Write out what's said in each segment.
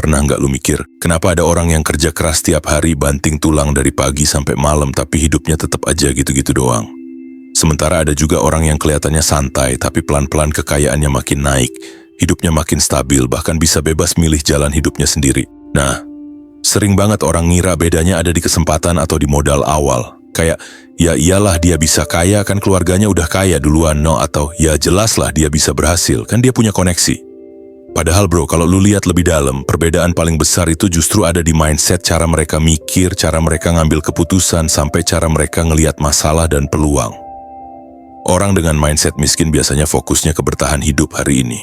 Pernah nggak lu mikir, kenapa ada orang yang kerja keras tiap hari banting tulang dari pagi sampai malam tapi hidupnya tetap aja gitu-gitu doang? Sementara ada juga orang yang kelihatannya santai tapi pelan-pelan kekayaannya makin naik, hidupnya makin stabil, bahkan bisa bebas milih jalan hidupnya sendiri. Nah, sering banget orang ngira bedanya ada di kesempatan atau di modal awal. Kayak, ya iyalah dia bisa kaya kan keluarganya udah kaya duluan, no, atau ya jelaslah dia bisa berhasil kan dia punya koneksi. Padahal bro, kalau lu lihat lebih dalam, perbedaan paling besar itu justru ada di mindset, cara mereka mikir, cara mereka ngambil keputusan, sampai cara mereka ngelihat masalah dan peluang. Orang dengan mindset miskin biasanya fokusnya ke bertahan hidup hari ini.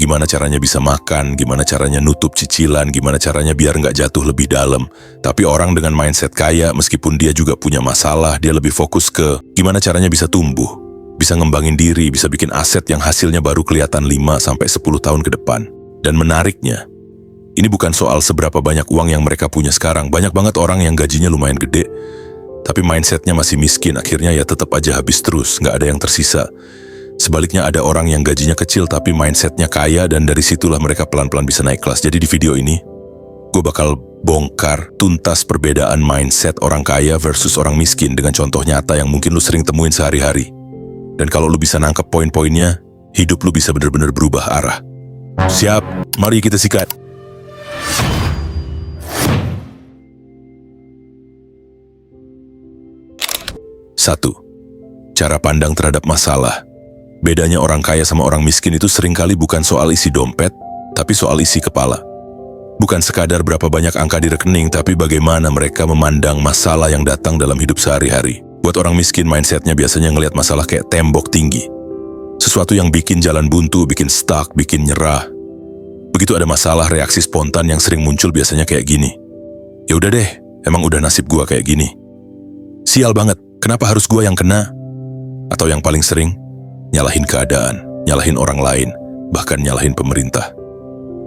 Gimana caranya bisa makan, gimana caranya nutup cicilan, gimana caranya biar nggak jatuh lebih dalam. Tapi orang dengan mindset kaya, meskipun dia juga punya masalah, dia lebih fokus ke gimana caranya bisa tumbuh. Bisa ngembangin diri, bisa bikin aset yang hasilnya baru kelihatan 5-10 tahun ke depan. Dan menariknya, ini bukan soal seberapa banyak uang yang mereka punya sekarang. Banyak banget orang yang gajinya lumayan gede, tapi mindsetnya masih miskin, akhirnya ya tetap aja habis terus, nggak ada yang tersisa. Sebaliknya ada orang yang gajinya kecil tapi mindsetnya kaya, dan dari situlah mereka pelan-pelan bisa naik kelas. Jadi di video ini, gue bakal bongkar tuntas perbedaan mindset orang kaya versus orang miskin dengan contoh nyata yang mungkin lu sering temuin sehari-hari. Dan kalau lu bisa nangkep poin-poinnya, hidup lu bisa benar-benar berubah arah. Siap, mari kita sikat. 1. Cara pandang terhadap masalah. Bedanya orang kaya sama orang miskin itu seringkali bukan soal isi dompet, tapi soal isi kepala. Bukan sekadar berapa banyak angka di rekening, tapi bagaimana mereka memandang masalah yang datang dalam hidup sehari-hari. Buat orang miskin, mindsetnya biasanya ngelihat masalah kayak tembok tinggi. Sesuatu yang bikin jalan buntu, bikin stuck, bikin nyerah. Begitu ada masalah, reaksi spontan yang sering muncul biasanya kayak gini. Ya udah deh, emang udah nasib gua kayak gini. Sial banget, kenapa harus gua yang kena? Atau yang paling sering, nyalahin keadaan, nyalahin orang lain, bahkan nyalahin pemerintah.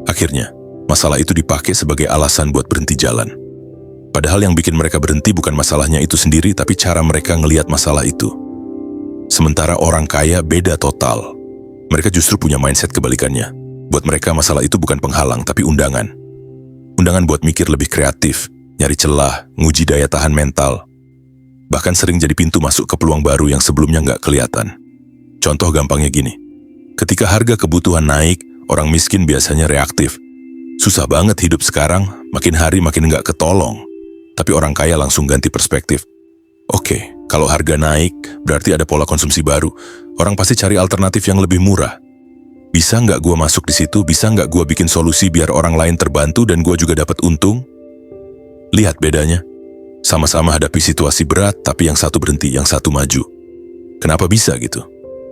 Akhirnya, masalah itu dipakai sebagai alasan buat berhenti jalan. Padahal yang bikin mereka berhenti bukan masalahnya itu sendiri, tapi cara mereka ngelihat masalah itu. Sementara orang kaya beda total. Mereka justru punya mindset kebalikannya. Buat mereka masalah itu bukan penghalang, tapi undangan. Undangan buat mikir lebih kreatif, nyari celah, nguji daya tahan mental. Bahkan sering jadi pintu masuk ke peluang baru yang sebelumnya nggak kelihatan. Contoh gampangnya gini. Ketika harga kebutuhan naik, orang miskin biasanya reaktif. Susah banget hidup sekarang, makin hari makin nggak ketolong. Tapi orang kaya langsung ganti perspektif. Oke, kalau harga naik, berarti ada pola konsumsi baru. Orang pasti cari alternatif yang lebih murah. Bisa nggak gua masuk di situ? Bisa nggak gua bikin solusi biar orang lain terbantu dan gua juga dapat untung? Lihat bedanya. Sama-sama hadapi situasi berat, tapi yang satu berhenti, yang satu maju. Kenapa bisa gitu?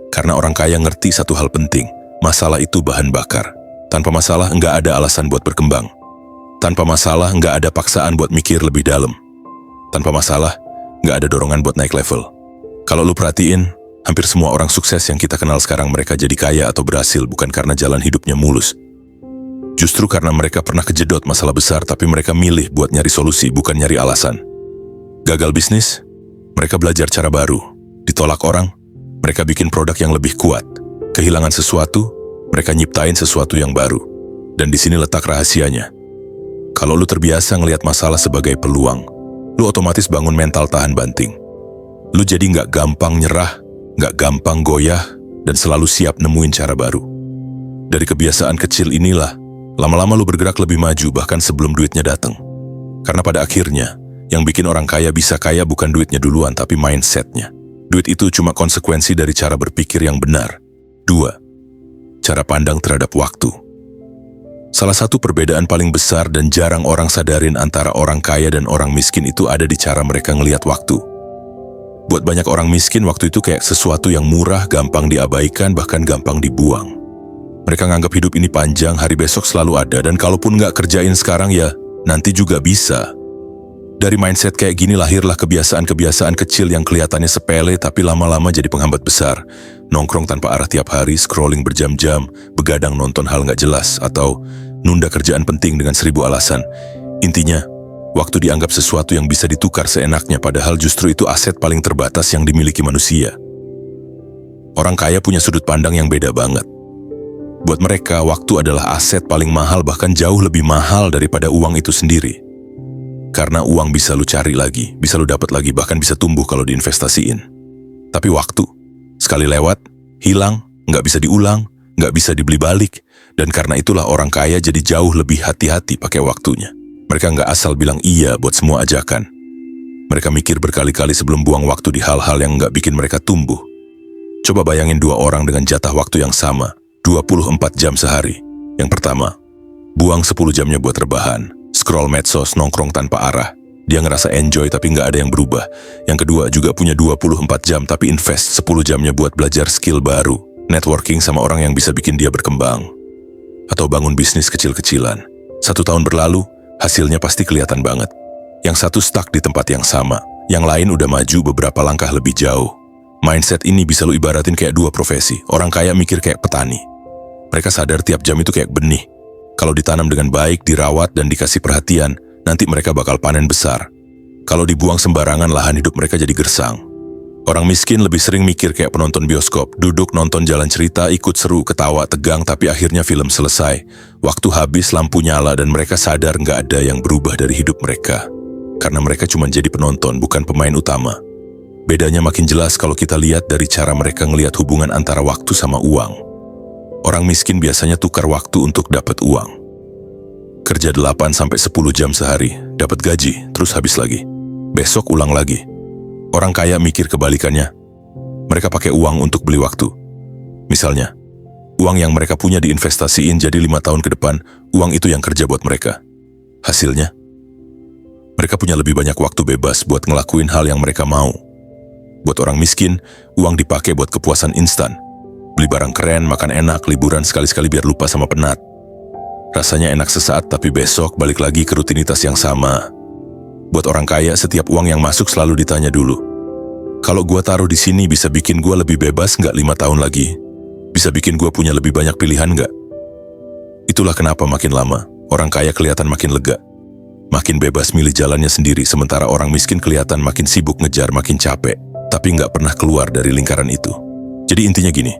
Karena orang kaya ngerti satu hal penting. Masalah itu bahan bakar. Tanpa masalah nggak ada alasan buat berkembang. Tanpa masalah, nggak ada paksaan buat mikir lebih dalam. Tanpa masalah, nggak ada dorongan buat naik level. Kalau lu perhatiin, hampir semua orang sukses yang kita kenal sekarang mereka jadi kaya atau berhasil bukan karena jalan hidupnya mulus. Justru karena mereka pernah kejedot masalah besar, tapi mereka milih buat nyari solusi, bukan nyari alasan. Gagal bisnis, mereka belajar cara baru. Ditolak orang, mereka bikin produk yang lebih kuat. Kehilangan sesuatu, mereka nyiptain sesuatu yang baru. Dan di sini letak rahasianya. Kalau lu terbiasa ngelihat masalah sebagai peluang, lu otomatis bangun mental tahan banting. Lu jadi nggak gampang nyerah, nggak gampang goyah, dan selalu siap nemuin cara baru. Dari kebiasaan kecil inilah, lama-lama lu bergerak lebih maju bahkan sebelum duitnya datang. Karena pada akhirnya, yang bikin orang kaya bisa kaya bukan duitnya duluan, tapi mindsetnya. Duit itu cuma konsekuensi dari cara berpikir yang benar. 2. Cara pandang terhadap waktu. Salah satu perbedaan paling besar dan jarang orang sadarin antara orang kaya dan orang miskin itu ada di cara mereka ngelihat waktu. Buat banyak orang miskin, waktu itu kayak sesuatu yang murah, gampang diabaikan, bahkan gampang dibuang. Mereka nganggap hidup ini panjang, hari besok selalu ada, dan kalaupun nggak kerjain sekarang ya, nanti juga bisa. Dari mindset kayak gini lahirlah kebiasaan-kebiasaan kecil yang kelihatannya sepele tapi lama-lama jadi penghambat besar. Nongkrong tanpa arah tiap hari, scrolling berjam-jam, begadang nonton hal nggak jelas, atau nunda kerjaan penting dengan 1000 alasan. Intinya, waktu dianggap sesuatu yang bisa ditukar seenaknya, padahal justru itu aset paling terbatas yang dimiliki manusia. Orang kaya punya sudut pandang yang beda banget. Buat mereka, waktu adalah aset paling mahal, bahkan jauh lebih mahal daripada uang itu sendiri. Karena uang bisa lu cari lagi, bisa lu dapat lagi, bahkan bisa tumbuh kalau diinvestasiin. Tapi waktu, sekali lewat, hilang, nggak bisa diulang, nggak bisa dibeli balik. Dan karena itulah orang kaya jadi jauh lebih hati-hati pakai waktunya. Mereka nggak asal bilang iya buat semua ajakan. Mereka mikir berkali-kali sebelum buang waktu di hal-hal yang nggak bikin mereka tumbuh. Coba bayangin dua orang dengan jatah waktu yang sama, 24 jam sehari. Yang pertama, buang 10 jamnya buat rebahan, scroll medsos, nongkrong tanpa arah. Dia ngerasa enjoy tapi nggak ada yang berubah. Yang kedua juga punya 24 jam tapi invest 10 jamnya buat belajar skill baru, networking sama orang yang bisa bikin dia berkembang. Atau bangun bisnis kecil-kecilan. 1 tahun berlalu, hasilnya pasti kelihatan banget. Yang satu stuck di tempat yang sama, yang lain udah maju beberapa langkah lebih jauh. Mindset ini bisa lu ibaratin kayak dua profesi. Orang kaya mikir kayak petani. Mereka sadar tiap jam itu kayak benih. Kalau ditanam dengan baik, dirawat, dan dikasih perhatian, nanti mereka bakal panen besar. Kalau dibuang sembarangan, lahan hidup mereka jadi gersang. Orang miskin lebih sering mikir kayak penonton bioskop, duduk nonton jalan cerita, ikut seru, ketawa, tegang, tapi akhirnya film selesai. Waktu habis, lampu nyala, dan mereka sadar nggak ada yang berubah dari hidup mereka. Karena mereka cuma jadi penonton, bukan pemain utama. Bedanya makin jelas kalau kita lihat dari cara mereka ngelihat hubungan antara waktu sama uang. Orang miskin biasanya tukar waktu untuk dapat uang. Kerja 8-10 jam sehari, dapat gaji, terus habis lagi. Besok ulang lagi. Orang kaya mikir kebalikannya. Mereka pakai uang untuk beli waktu. Misalnya, uang yang mereka punya diinvestasiin jadi 5 tahun ke depan, uang itu yang kerja buat mereka. Hasilnya, mereka punya lebih banyak waktu bebas buat ngelakuin hal yang mereka mau. Buat orang miskin, uang dipakai buat kepuasan instan. Beli barang keren, makan enak, liburan sekali-sekali biar lupa sama penat. Rasanya enak sesaat, tapi besok balik lagi ke rutinitas yang sama. Buat orang kaya, setiap uang yang masuk selalu ditanya dulu. Kalau gua taruh di sini bisa bikin gua lebih bebas nggak 5 tahun lagi? Bisa bikin gua punya lebih banyak pilihan nggak? Itulah kenapa makin lama, orang kaya kelihatan makin lega. Makin bebas milih jalannya sendiri, sementara orang miskin kelihatan makin sibuk ngejar, makin capek, tapi nggak pernah keluar dari lingkaran itu. Jadi intinya gini,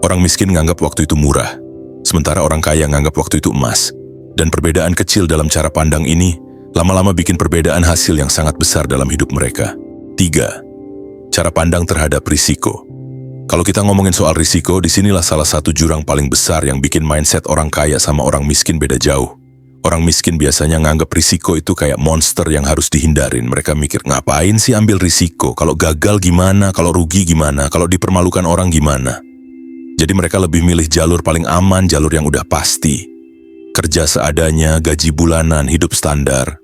orang miskin nganggap waktu itu murah, sementara orang kaya nganggap waktu itu emas. Dan perbedaan kecil dalam cara pandang ini, lama-lama bikin perbedaan hasil yang sangat besar dalam hidup mereka. 3. Cara pandang terhadap risiko. Kalau kita ngomongin soal risiko, disinilah salah satu jurang paling besar yang bikin mindset orang kaya sama orang miskin beda jauh. Orang miskin biasanya nganggap risiko itu kayak monster yang harus dihindarin. Mereka mikir, ngapain sih ambil risiko? Kalau gagal gimana? Kalau rugi gimana? Kalau dipermalukan orang gimana? Jadi mereka lebih milih jalur paling aman, jalur yang udah pasti. Kerja seadanya, gaji bulanan, hidup standar.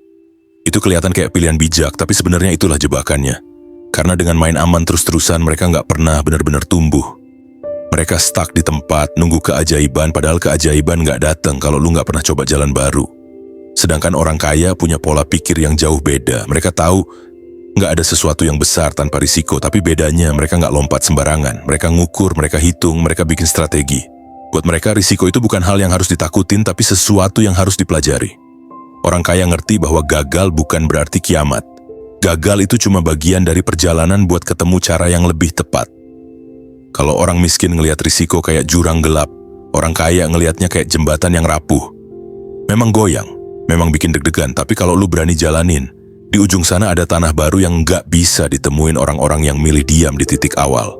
Itu kelihatan kayak pilihan bijak, tapi sebenarnya itulah jebakannya. Karena dengan main aman terus-terusan, mereka nggak pernah benar-benar tumbuh. Mereka stuck di tempat, nunggu keajaiban, padahal keajaiban nggak datang kalau lu nggak pernah coba jalan baru. Sedangkan orang kaya punya pola pikir yang jauh beda. Mereka tahu nggak ada sesuatu yang besar tanpa risiko, tapi bedanya mereka nggak lompat sembarangan. Mereka ngukur, mereka hitung, mereka bikin strategi. Buat mereka, risiko itu bukan hal yang harus ditakutin, tapi sesuatu yang harus dipelajari. Orang kaya ngerti bahwa gagal bukan berarti kiamat. Gagal itu cuma bagian dari perjalanan buat ketemu cara yang lebih tepat. Kalau orang miskin ngelihat risiko kayak jurang gelap, orang kaya ngelihatnya kayak jembatan yang rapuh. Memang goyang, memang bikin deg-degan, tapi kalau lu berani jalanin, di ujung sana ada tanah baru yang nggak bisa ditemuin orang-orang yang milih diam di titik awal.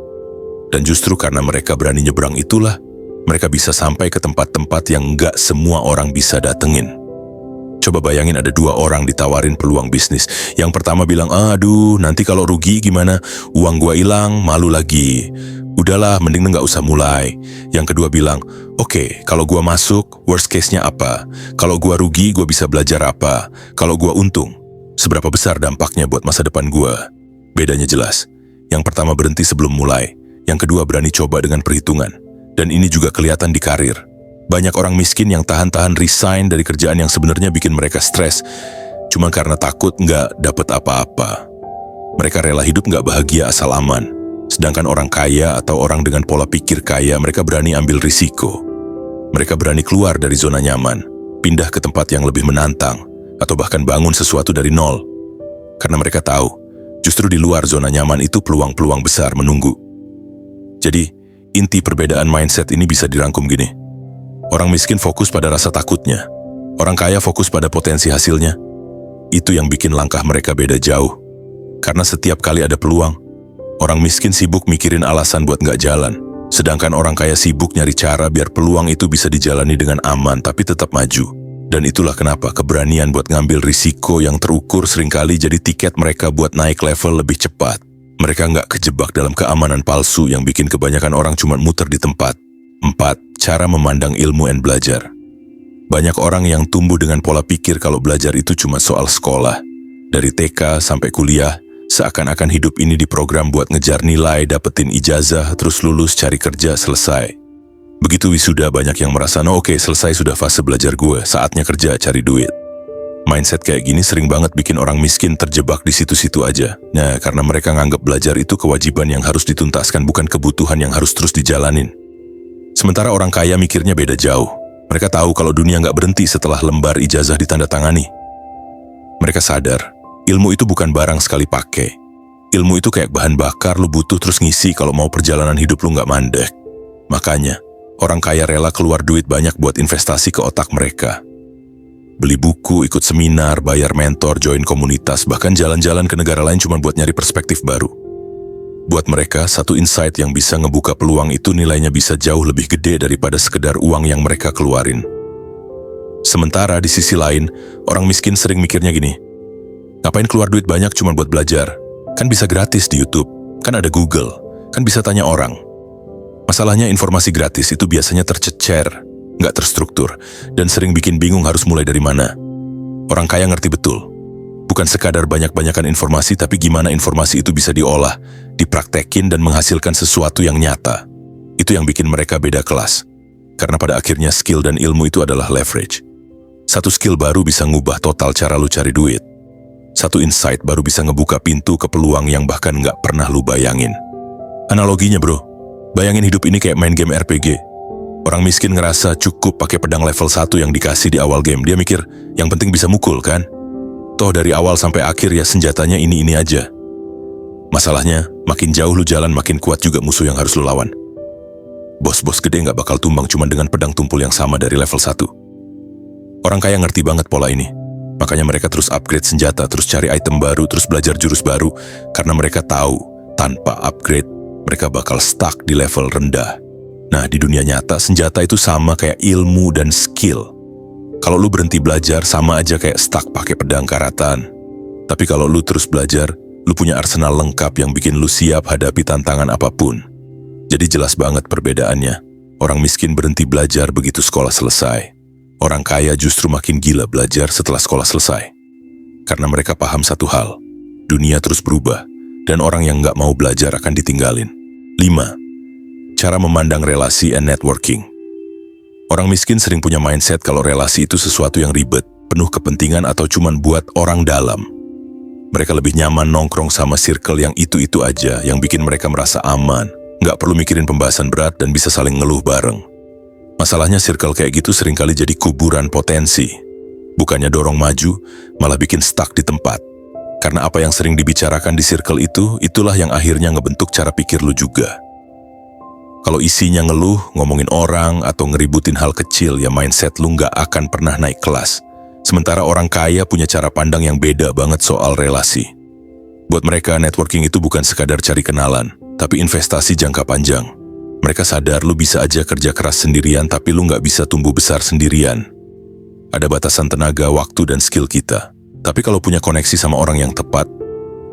Dan justru karena mereka berani nyebrang itulah, mereka bisa sampai ke tempat-tempat yang nggak semua orang bisa datengin. Coba bayangin ada 2 orang ditawarin peluang bisnis. Yang pertama bilang, aduh nanti kalau rugi gimana? Uang gua hilang, malu lagi. Udahlah, mending nggak usah mulai. Yang kedua bilang, oke, kalau gua masuk, worst case-nya apa? Kalau gua rugi, gua bisa belajar apa? Kalau gua untung, seberapa besar dampaknya buat masa depan gua? Bedanya jelas. Yang pertama berhenti sebelum mulai. Yang kedua berani coba dengan perhitungan. Dan ini juga kelihatan di karir. Banyak orang miskin yang tahan-tahan resign dari kerjaan yang sebenarnya bikin mereka stres, cuma karena takut nggak dapet apa-apa. Mereka rela hidup nggak bahagia asal aman. Sedangkan orang kaya atau orang dengan pola pikir kaya, mereka berani ambil risiko. Mereka berani keluar dari zona nyaman, pindah ke tempat yang lebih menantang, atau bahkan bangun sesuatu dari nol. Karena mereka tahu, justru di luar zona nyaman itu peluang-peluang besar menunggu. Jadi, inti perbedaan mindset ini bisa dirangkum gini. Orang miskin fokus pada rasa takutnya. Orang kaya fokus pada potensi hasilnya. Itu yang bikin langkah mereka beda jauh. Karena setiap kali ada peluang, orang miskin sibuk mikirin alasan buat nggak jalan. Sedangkan orang kaya sibuk nyari cara biar peluang itu bisa dijalani dengan aman tapi tetap maju. Dan itulah kenapa keberanian buat ngambil risiko yang terukur seringkali jadi tiket mereka buat naik level lebih cepat. Mereka nggak kejebak dalam keamanan palsu yang bikin kebanyakan orang cuma muter di tempat. 4. Cara memandang ilmu dan belajar. Banyak orang yang tumbuh dengan pola pikir kalau belajar itu cuma soal sekolah. Dari TK sampai kuliah, seakan-akan hidup ini diprogram buat ngejar nilai, dapetin ijazah, terus lulus cari kerja selesai. Begitu wisuda banyak yang merasa, no oke, selesai sudah fase belajar gue, saatnya kerja cari duit. Mindset kayak gini sering banget bikin orang miskin terjebak di situ-situ aja. Nah, karena mereka nganggap belajar itu kewajiban yang harus dituntaskan, bukan kebutuhan yang harus terus dijalanin. Sementara orang kaya mikirnya beda jauh. Mereka tahu kalau dunia nggak berhenti setelah lembar ijazah ditandatangani. Mereka sadar, ilmu itu bukan barang sekali pakai. Ilmu itu kayak bahan bakar, lu butuh terus ngisi kalau mau perjalanan hidup lu nggak mandek. Makanya, orang kaya rela keluar duit banyak buat investasi ke otak mereka. Beli buku, ikut seminar, bayar mentor, join komunitas, bahkan jalan-jalan ke negara lain cuma buat nyari perspektif baru. Buat mereka, satu insight yang bisa ngebuka peluang itu nilainya bisa jauh lebih gede daripada sekedar uang yang mereka keluarin. Sementara di sisi lain, orang miskin sering mikirnya gini, ngapain keluar duit banyak cuma buat belajar? Kan bisa gratis di YouTube, kan ada Google, kan bisa tanya orang. Masalahnya informasi gratis itu biasanya tercecer, nggak terstruktur, dan sering bikin bingung harus mulai dari mana. Orang kaya ngerti betul. Bukan sekadar banyak-banyakan informasi, tapi gimana informasi itu bisa diolah, dipraktekin dan menghasilkan sesuatu yang nyata. Itu yang bikin mereka beda kelas. Karena pada akhirnya skill dan ilmu itu adalah leverage. Satu skill baru bisa ngubah total cara lu cari duit. Satu insight baru bisa ngebuka pintu ke peluang yang bahkan nggak pernah lu bayangin. Analoginya bro, bayangin hidup ini kayak main game RPG. Orang miskin ngerasa cukup pakai pedang level 1 yang dikasih di awal game. Dia mikir, yang penting bisa mukul kan? Toh dari awal sampai akhir ya senjatanya ini aja. Masalahnya, makin jauh lu jalan makin kuat juga musuh yang harus lu lawan. Bos-bos gede nggak bakal tumbang cuma dengan pedang tumpul yang sama dari level 1. Orang kaya ngerti banget pola ini. Makanya mereka terus upgrade senjata, terus cari item baru, terus belajar jurus baru. Karena mereka tahu, tanpa upgrade, mereka bakal stuck di level rendah. Nah, di dunia nyata, senjata itu sama kayak ilmu dan skill. Kalau lu berhenti belajar, sama aja kayak stuck pakai pedang karatan. Tapi kalau lu terus belajar, lu punya arsenal lengkap yang bikin lu siap hadapi tantangan apapun. Jadi jelas banget perbedaannya. Orang miskin berhenti belajar begitu sekolah selesai. Orang kaya justru makin gila belajar setelah sekolah selesai. Karena mereka paham satu hal, dunia terus berubah, dan orang yang nggak mau belajar akan ditinggalin. 5. Cara memandang relasi and networking. Orang miskin sering punya mindset kalau relasi itu sesuatu yang ribet, penuh kepentingan atau cuman buat orang dalam. Mereka lebih nyaman nongkrong sama circle yang itu-itu aja, yang bikin mereka merasa aman, nggak perlu mikirin pembahasan berat dan bisa saling ngeluh bareng. Masalahnya circle kayak gitu seringkali jadi kuburan potensi. Bukannya dorong maju, malah bikin stuck di tempat. Karena apa yang sering dibicarakan di circle itu, itulah yang akhirnya ngebentuk cara pikir lu juga. Kalau isinya ngeluh, ngomongin orang, atau ngeributin hal kecil, ya mindset lu nggak akan pernah naik kelas. Sementara orang kaya punya cara pandang yang beda banget soal relasi. Buat mereka, networking itu bukan sekadar cari kenalan, tapi investasi jangka panjang. Mereka sadar lu bisa aja kerja keras sendirian, tapi lu nggak bisa tumbuh besar sendirian. Ada batasan tenaga, waktu, dan skill kita. Tapi kalau punya koneksi sama orang yang tepat,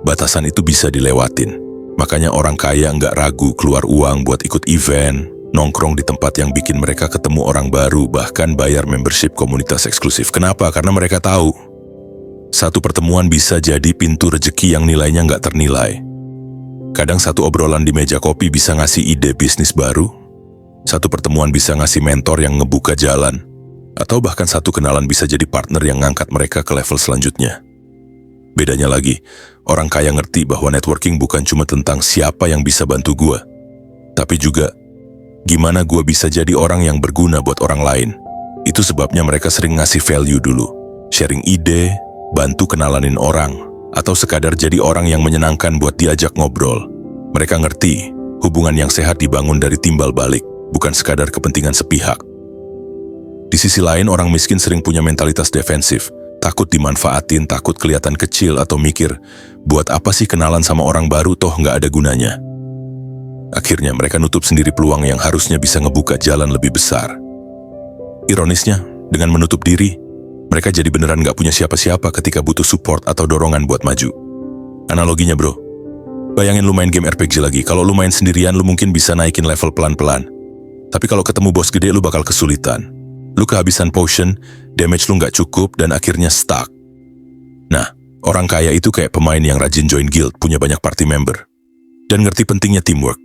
batasan itu bisa dilewatin. Makanya orang kaya nggak ragu keluar uang buat ikut event, nongkrong di tempat yang bikin mereka ketemu orang baru, bahkan bayar membership komunitas eksklusif. Kenapa? Karena mereka tahu, satu pertemuan bisa jadi pintu rejeki yang nilainya nggak ternilai. Kadang satu obrolan di meja kopi bisa ngasih ide bisnis baru, satu pertemuan bisa ngasih mentor yang ngebuka jalan, atau bahkan satu kenalan bisa jadi partner yang ngangkat mereka ke level selanjutnya. Bedanya lagi, orang kaya ngerti bahwa networking bukan cuma tentang siapa yang bisa bantu gua, tapi juga gimana gua bisa jadi orang yang berguna buat orang lain. Itu sebabnya mereka sering ngasih value dulu, sharing ide, bantu kenalanin orang, atau sekadar jadi orang yang menyenangkan buat diajak ngobrol. Mereka ngerti, hubungan yang sehat dibangun dari timbal balik, bukan sekadar kepentingan sepihak. Di sisi lain, orang miskin sering punya mentalitas defensif. Takut dimanfaatin, takut kelihatan kecil, atau mikir, buat apa sih kenalan sama orang baru toh nggak ada gunanya. Akhirnya mereka nutup sendiri peluang yang harusnya bisa ngebuka jalan lebih besar. Ironisnya, dengan menutup diri, mereka jadi beneran nggak punya siapa-siapa ketika butuh support atau dorongan buat maju. Analoginya bro, bayangin lu main game RPG lagi. Kalau lu main sendirian, lu mungkin bisa naikin level pelan-pelan. Tapi kalau ketemu bos gede, lu bakal kesulitan. Lu kehabisan potion, damage lu nggak cukup, dan akhirnya stuck. Nah, orang kaya itu kayak pemain yang rajin join guild, punya banyak party member, dan ngerti pentingnya teamwork.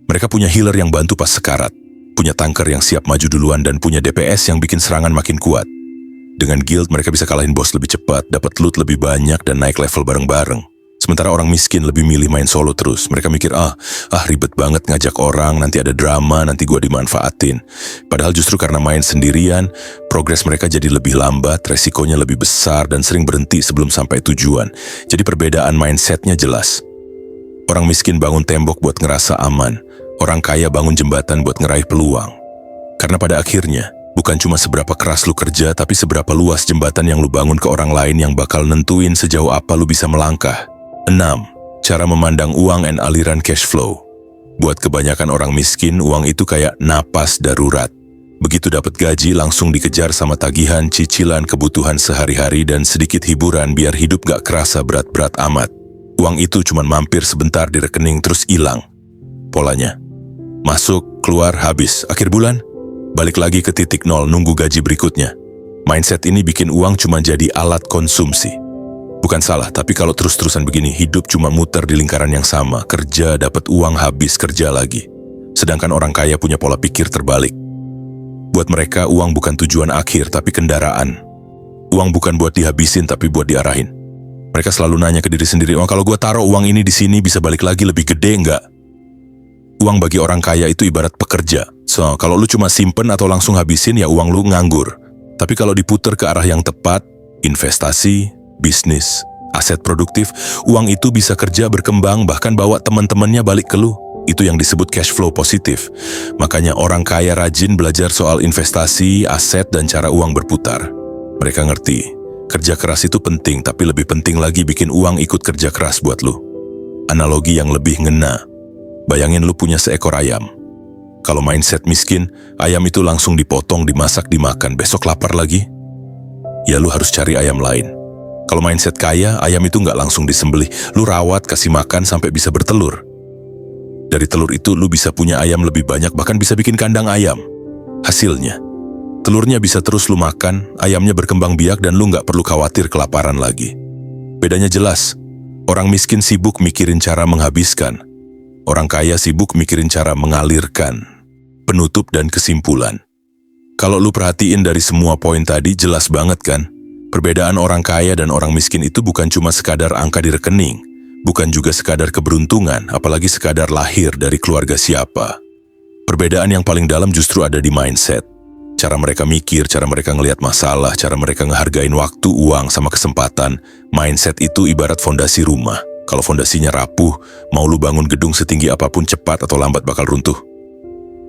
Mereka punya healer yang bantu pas sekarat, punya tanker yang siap maju duluan, dan punya DPS yang bikin serangan makin kuat. Dengan guild, mereka bisa kalahin bos lebih cepat, dapat loot lebih banyak, dan naik level bareng-bareng. Sementara orang miskin lebih milih main solo terus. Mereka mikir, ribet banget ngajak orang, nanti ada drama, nanti gua dimanfaatin. Padahal justru karena main sendirian, progres mereka jadi lebih lambat, resikonya lebih besar, dan sering berhenti sebelum sampai tujuan. Jadi perbedaan mindsetnya jelas. Orang miskin bangun tembok buat ngerasa aman. Orang kaya bangun jembatan buat ngeraih peluang. Karena pada akhirnya, bukan cuma seberapa keras lu kerja, tapi seberapa luas jembatan yang lu bangun ke orang lain yang bakal nentuin sejauh apa lu bisa melangkah. 6. Cara memandang uang dan aliran cash flow. Buat kebanyakan orang miskin, uang itu kayak napas darurat. Begitu dapat gaji, langsung dikejar sama tagihan, cicilan, kebutuhan sehari-hari, dan sedikit hiburan biar hidup gak kerasa berat-berat amat. Uang itu cuma mampir sebentar di rekening terus hilang. Polanya, masuk, keluar, habis. Akhir bulan, balik lagi ke titik nol, nunggu gaji berikutnya. Mindset ini bikin uang cuma jadi alat konsumsi. Bukan salah, tapi kalau terus-terusan begini, hidup cuma muter di lingkaran yang sama. Kerja, dapat uang, habis, kerja lagi. Sedangkan orang kaya punya pola pikir terbalik. Buat mereka, uang bukan tujuan akhir, tapi kendaraan. Uang bukan buat dihabisin, tapi buat diarahin. Mereka selalu nanya ke diri sendiri, kalau gue taruh uang ini di sini, bisa balik lagi lebih gede nggak? Uang bagi orang kaya itu ibarat pekerja. So, kalau lu cuma simpen atau langsung habisin, ya uang lu nganggur. Tapi kalau diputer ke arah yang tepat, investasi, bisnis, aset produktif, uang itu bisa kerja berkembang, bahkan bawa teman-temannya balik ke lu. Itu yang disebut cash flow positif. Makanya orang kaya rajin belajar soal investasi, aset, dan cara uang berputar. Mereka ngerti, kerja keras itu penting, tapi lebih penting lagi bikin uang ikut kerja keras buat lu. Analogi yang lebih ngena. Bayangin lu punya seekor ayam. Kalau mindset miskin, ayam itu langsung dipotong, dimasak, dimakan. Besok lapar lagi? Ya lu harus cari ayam lain. Kalau mindset kaya, ayam itu nggak langsung disembelih. Lu rawat, kasih makan sampai bisa bertelur. Dari telur itu lu bisa punya ayam lebih banyak, bahkan bisa bikin kandang ayam. Hasilnya, telurnya bisa terus lu makan, ayamnya berkembang biak, dan lu nggak perlu khawatir kelaparan lagi. Bedanya jelas. Orang miskin sibuk mikirin cara menghabiskan. Orang kaya sibuk mikirin cara mengalirkan. Penutup dan kesimpulan. Kalau lu perhatiin dari semua poin tadi, jelas banget kan? Perbedaan orang kaya dan orang miskin itu bukan cuma sekadar angka di rekening, bukan juga sekadar keberuntungan, apalagi sekadar lahir dari keluarga siapa. Perbedaan yang paling dalam justru ada di mindset. Cara mereka mikir, cara mereka ngelihat masalah, cara mereka ngehargain waktu, uang, sama kesempatan. Mindset itu ibarat fondasi rumah. Kalau fondasinya rapuh, mau lu bangun gedung setinggi apapun cepat atau lambat bakal runtuh.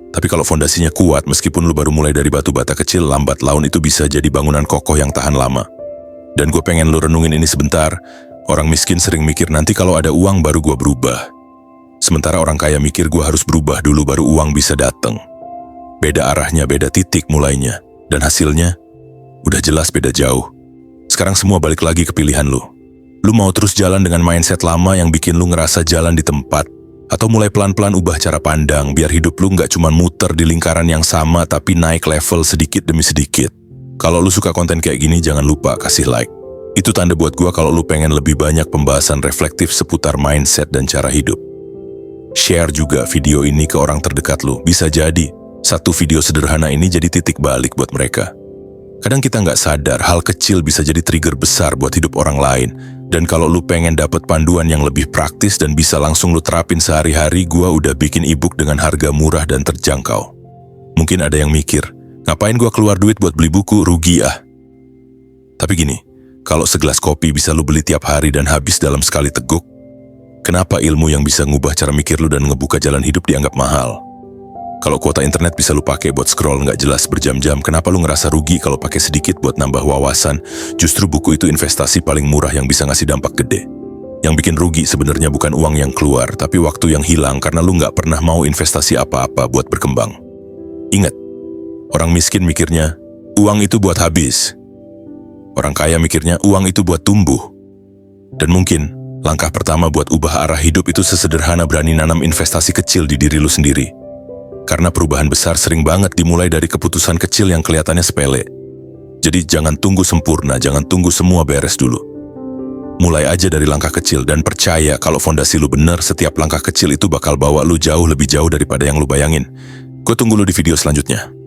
Tapi kalau fondasinya kuat, meskipun lu baru mulai dari batu bata kecil, lambat laun itu bisa jadi bangunan kokoh yang tahan lama. Dan gue pengen lu renungin ini sebentar. Orang miskin sering mikir nanti kalau ada uang baru gue berubah. Sementara orang kaya mikir gue harus berubah dulu baru uang bisa datang. Beda arahnya, beda titik mulainya. Dan hasilnya, udah jelas beda jauh. Sekarang semua balik lagi ke pilihan lu. Lu mau terus jalan dengan mindset lama yang bikin lu ngerasa jalan di tempat, atau mulai pelan-pelan ubah cara pandang biar hidup lu nggak cuma muter di lingkaran yang sama tapi naik level sedikit demi sedikit. Kalau lu suka konten kayak gini, jangan lupa kasih like. Itu tanda buat gua kalau lu pengen lebih banyak pembahasan reflektif seputar mindset dan cara hidup. Share juga video ini ke orang terdekat lu. Bisa jadi satu video sederhana ini jadi titik balik buat mereka. Kadang kita nggak sadar hal kecil bisa jadi trigger besar buat hidup orang lain. Dan kalau lu pengen dapat panduan yang lebih praktis dan bisa langsung lu terapin sehari-hari, gua udah bikin ebook dengan harga murah dan terjangkau. Mungkin ada yang mikir, ngapain gua keluar duit buat beli buku, rugi ah. Tapi gini, kalau segelas kopi bisa lu beli tiap hari dan habis dalam sekali teguk, kenapa ilmu yang bisa ngubah cara mikir lu dan ngebuka jalan hidup dianggap mahal? Kalau kuota internet bisa lu pakai buat scroll nggak jelas berjam-jam, kenapa lu ngerasa rugi kalau pakai sedikit buat nambah wawasan? Justru buku itu investasi paling murah yang bisa ngasih dampak gede. Yang bikin rugi sebenarnya bukan uang yang keluar, tapi waktu yang hilang karena lu nggak pernah mau investasi apa-apa buat berkembang. Ingat, orang miskin mikirnya, uang itu buat habis. Orang kaya mikirnya, uang itu buat tumbuh. Dan mungkin, langkah pertama buat ubah arah hidup itu sesederhana berani nanam investasi kecil di diri lu sendiri. Karena perubahan besar sering banget dimulai dari keputusan kecil yang kelihatannya sepele. Jadi jangan tunggu sempurna, jangan tunggu semua beres dulu. Mulai aja dari langkah kecil dan percaya kalau fondasi lu bener, setiap langkah kecil itu bakal bawa lu jauh lebih jauh daripada yang lu bayangin. Gue tunggu lu di video selanjutnya.